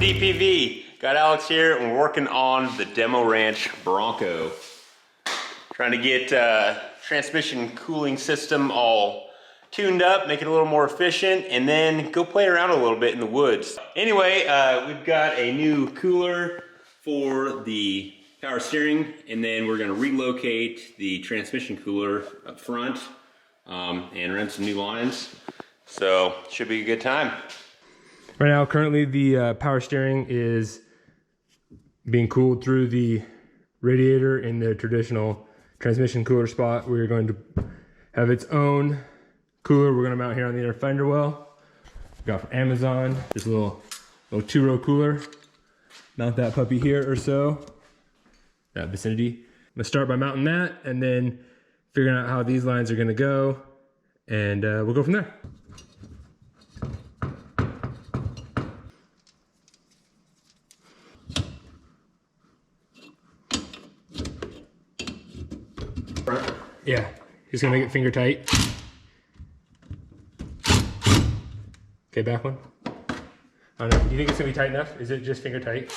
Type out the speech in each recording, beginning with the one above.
DPV. Got Alex here and we're working on the Demo Ranch Bronco. Trying to get transmission cooling system all tuned up, make it a little more efficient, and then go play around a little bit in the woods. Anyway, we've got a new cooler for the power steering, and then we're gonna relocate the transmission cooler up front and run some new lines. So, should be a good time. Right now, currently the power steering is being cooled through the radiator in the traditional transmission cooler spot. We're going to have its own cooler we're going to mount here on the inner fender well. Got from Amazon, this little 2-row cooler. Mount that puppy here or so, that vicinity. I'm gonna start by mounting that and then figuring out how these lines are gonna go, and we'll go from there. Yeah, just gonna make it finger tight. Okay, back one. I don't know, do you think it's gonna be tight enough? Is it just finger tight?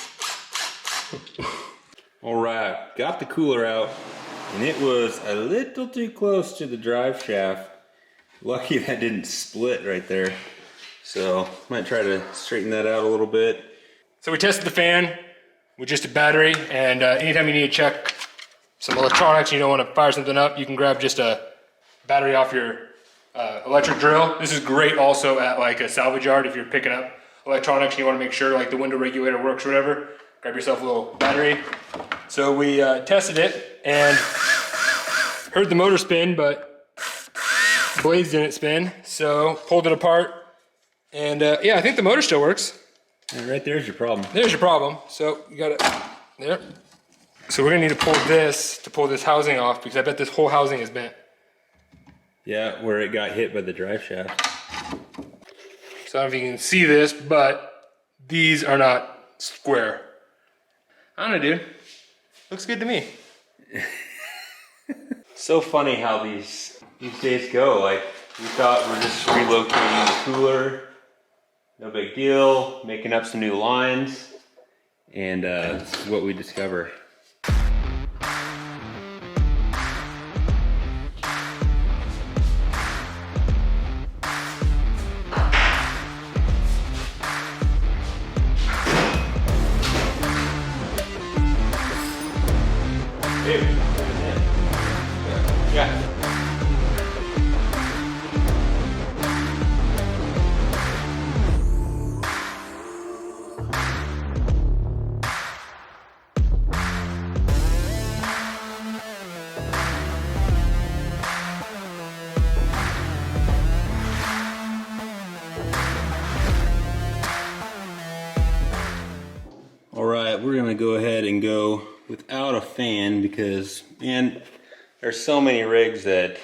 All right, got the cooler out, and it was a little too close to the drive shaft. Lucky that didn't split right there. So, might try to straighten that out a little bit. So we tested the fan with just a battery, and anytime you need to check some electronics, you don't want to fire something up, you can grab just a battery off your electric drill. This is great also at like a salvage yard if you're picking up electronics and you want to make sure like the window regulator works or whatever. Grab yourself a little battery. So we tested it and heard the motor spin, but blades didn't spin. So pulled it apart, and yeah, I think the motor still works. And right there's your problem. There's your problem. So you got it there. So we're gonna need to pull this housing off, because I bet this whole housing is bent. Yeah, where it got hit by the drive shaft. So I don't know if you can see this, but these are not square. I don't know, dude. Looks good to me. So funny how these days go. Like, we thought we're just relocating the cooler. No big deal. Making up some new lines. And this is what we discover. Yeah. All right, we're gonna go ahead and go without a fan because, man, there's so many rigs that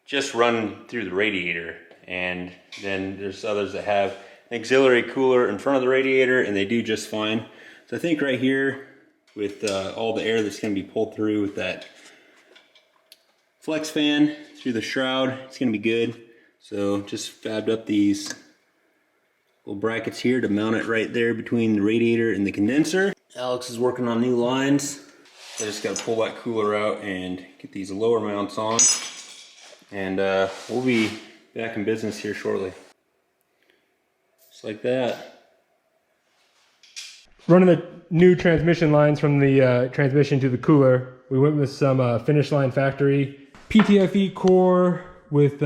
just run through the radiator, and then there's others that have an auxiliary cooler in front of the radiator and they do just fine. So I think right here with all the air that's going to be pulled through with that flex fan through the shroud, it's going to be good. So just fabbed up these little brackets here to mount it right there between the radiator and the condenser. Alex is working on new lines. I just got to pull that cooler out and get these lower mounts on, and we'll be back in business here shortly. Just like that. Running the new transmission lines from the transmission to the cooler, we went with some Finish Line Factory PTFE core with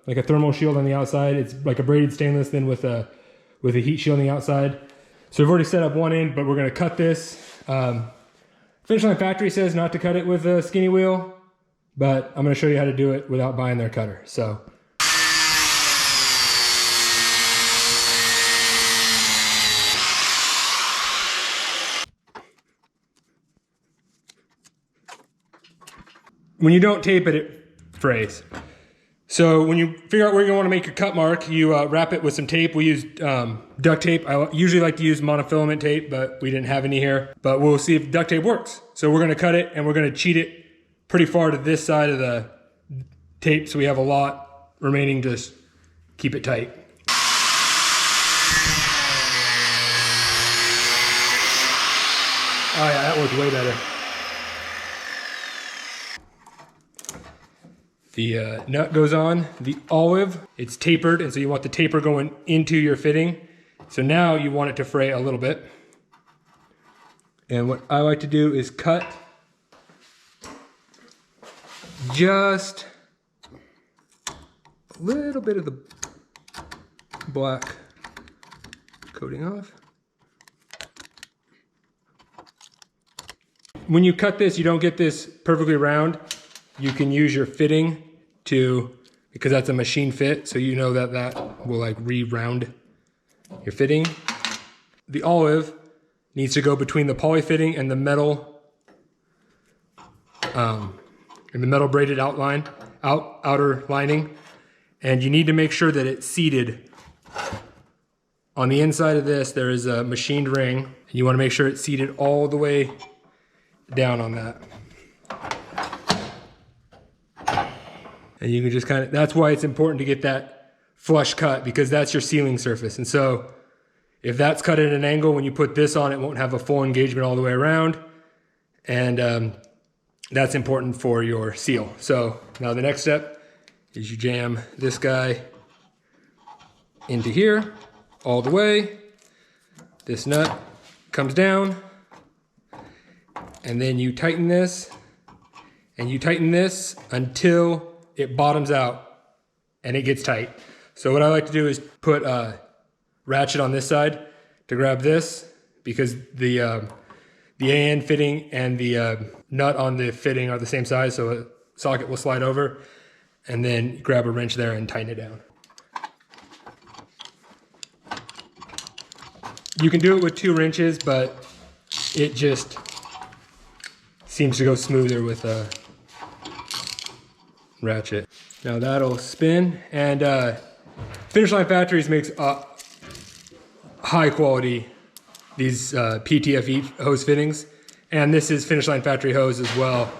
like a thermal shield on the outside. It's like a braided stainless, then with a heat shield on the outside. So we've already set up one end, but we're going to cut this. Finish Line Factory says not to cut it with a skinny wheel, but I'm going to show you how to do it without buying their cutter. So when you don't tape it, it frays. So when you figure out where you want to make your cut mark, you wrap it with some tape. We use duct tape. I usually like to use monofilament tape, but we didn't have any here. But we'll see if duct tape works. So we're going to cut it, and we're going to cheat it pretty far to this side of the tape, so we have a lot remaining to keep it tight. Oh yeah, that worked way better. The nut goes on. The olive, it's tapered, and so you want the taper going into your fitting. So now you want it to fray a little bit. And what I like to do is cut just a little bit of the black coating off. When you cut this, you don't get this perfectly round. You can use your fitting because that's a machine fit, so you know that that will like re-round your fitting. The olive needs to go between the poly fitting and the metal, braided outer lining, and you need to make sure that it's seated. On the inside of this, there is a machined ring, and you want to make sure it's seated all the way down on that. And you can just kind of, that's why it's important to get that flush cut, because that's your sealing surface. And so if that's cut at an angle, when you put this on, it won't have a full engagement all the way around. And that's important for your seal. So now the next step is you jam this guy into here all the way. This nut comes down, and then you tighten this, and you tighten this until it bottoms out and it gets tight. So what I like to do is put a ratchet on this side to grab this, because the AN fitting and the nut on the fitting are the same size, so a socket will slide over, and then grab a wrench there and tighten it down. You can do it with 2 wrenches, but it just seems to go smoother with a ratchet. Now that'll spin, and Finish Line Factories makes high quality these PTFE hose fittings, and this is Finish Line Factory hose as well.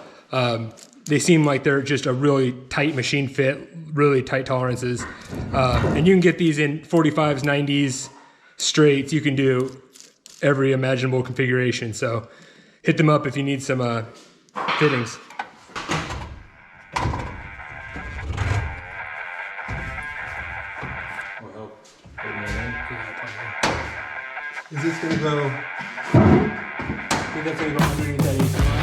They seem like they're just a really tight machine fit, really tight tolerances, and you can get these in 45s, 90s, straights. You can do every imaginable configuration, so hit them up if you need some fittings. Is this going to go, I think that's going to go underneath that AC line.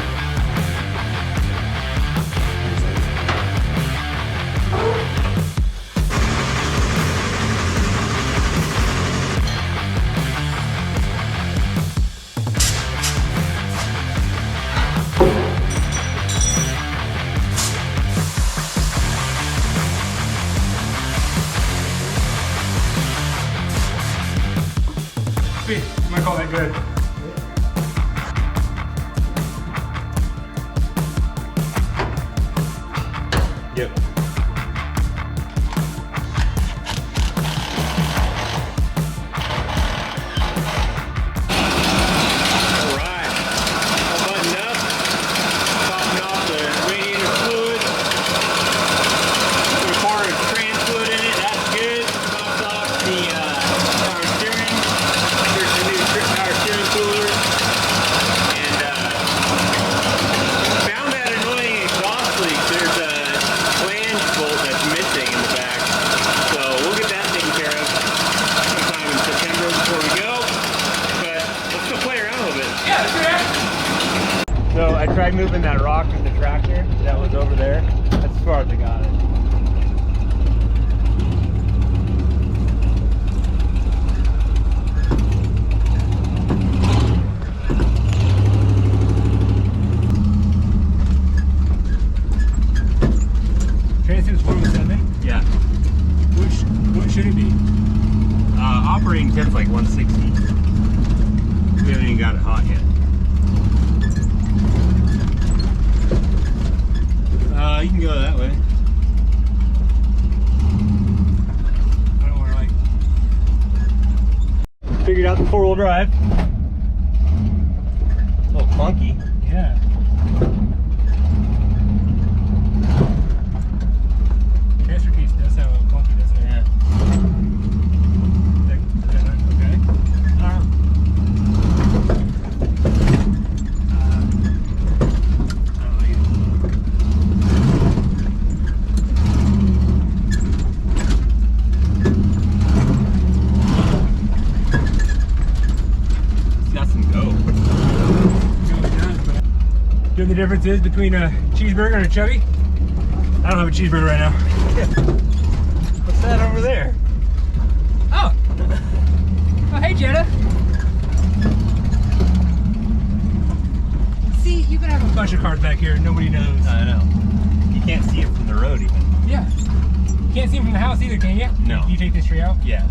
I might call that good. Yep. So I tried moving that rock in the tractor that was over there. That's as far as I got it. Transit's 407? Yeah. What should it be? Operating temp's like 160. We haven't even got it hot yet. You can go that way. I don't want to like... Figured out the 4-wheel drive. A little clunky. Yeah. Transfer case does sound a little clunky, doesn't it? Yeah. Is that okay? and go. You know the difference is between a cheeseburger and a chubby? I don't have a cheeseburger right now. What's that over there? Oh! Oh, hey, Jenna. See, you can have a bunch of cars back here and nobody knows. I know. You can't see it from the road even. Yeah. You can't see them from the house either, can you? No. You take this tree out? Yeah.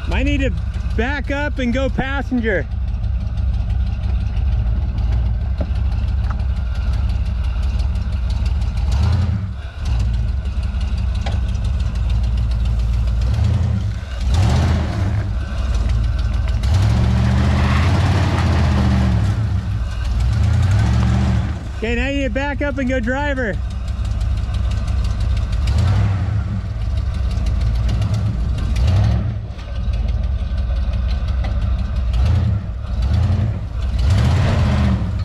I need to back up and go passenger. Okay, now you need to back up and go driver.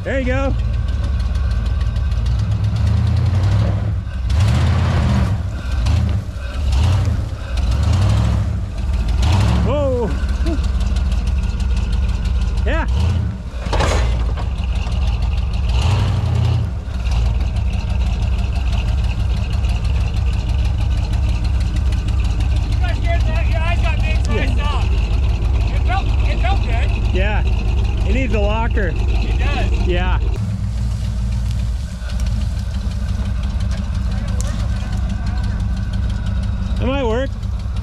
There you go. Whoa. Yeah. Your eyes got big, so I stopped. It felt good. Yeah. It needs a locker. It does. Yeah. That might work.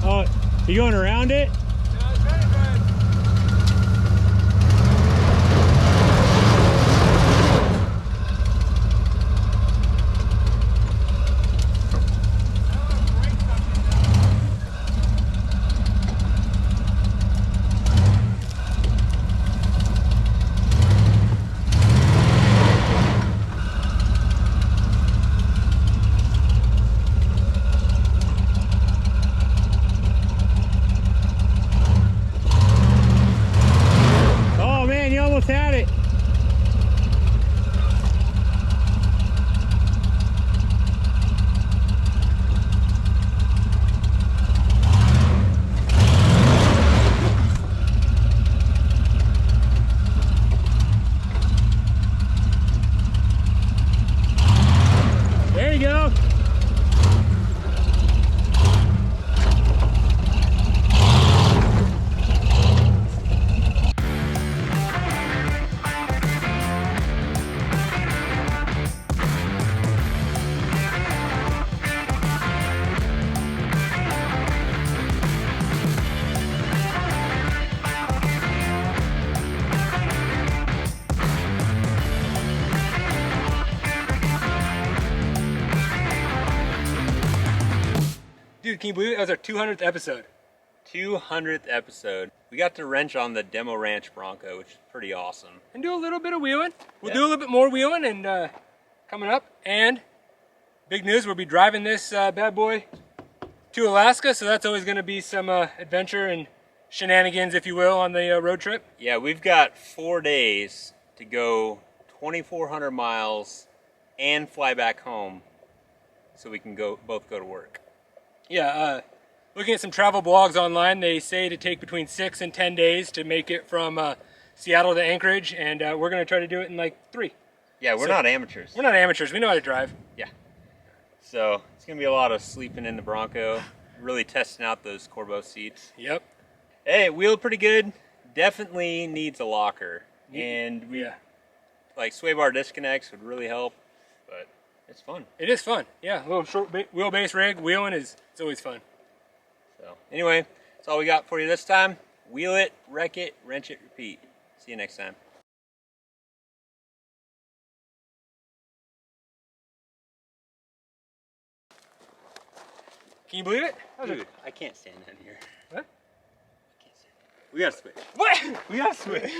Oh, you going around it? Yeah, I was trying to drive. Oh man, you almost had it. There you go. Dude, can you believe it? That was our 200th episode. 200th episode. We got to wrench on the Demo Ranch Bronco, which is pretty awesome. And do a little bit of wheeling. We'll Yeah. do a little bit more wheeling and coming up. And big news, we'll be driving this bad boy to Alaska, so that's always going to be some adventure and shenanigans, if you will, on the road trip. Yeah, we've got 4 days to go 2,400 miles and fly back home so we can both go to work. Yeah, looking at some travel blogs online, they say to take between 6 and 10 days to make it from Seattle to Anchorage, and we're going to try to do it in like 3. Yeah, we're not amateurs. We're not amateurs. We know how to drive. Yeah. So it's going to be a lot of sleeping in the Bronco, really testing out those Corbeau seats. Yep. Hey, it wheeled pretty good. Definitely needs a locker. And Yeah. like sway bar disconnects would really help, but it's fun. It is fun. Yeah, a little short wheelbase rig. Wheeling it's always fun. So anyway, that's all we got for you this time. Wheel it, wreck it, wrench it, repeat. See you next time. Can you believe it? Dude, I can't stand in here. What? We gotta switch. What? We gotta switch.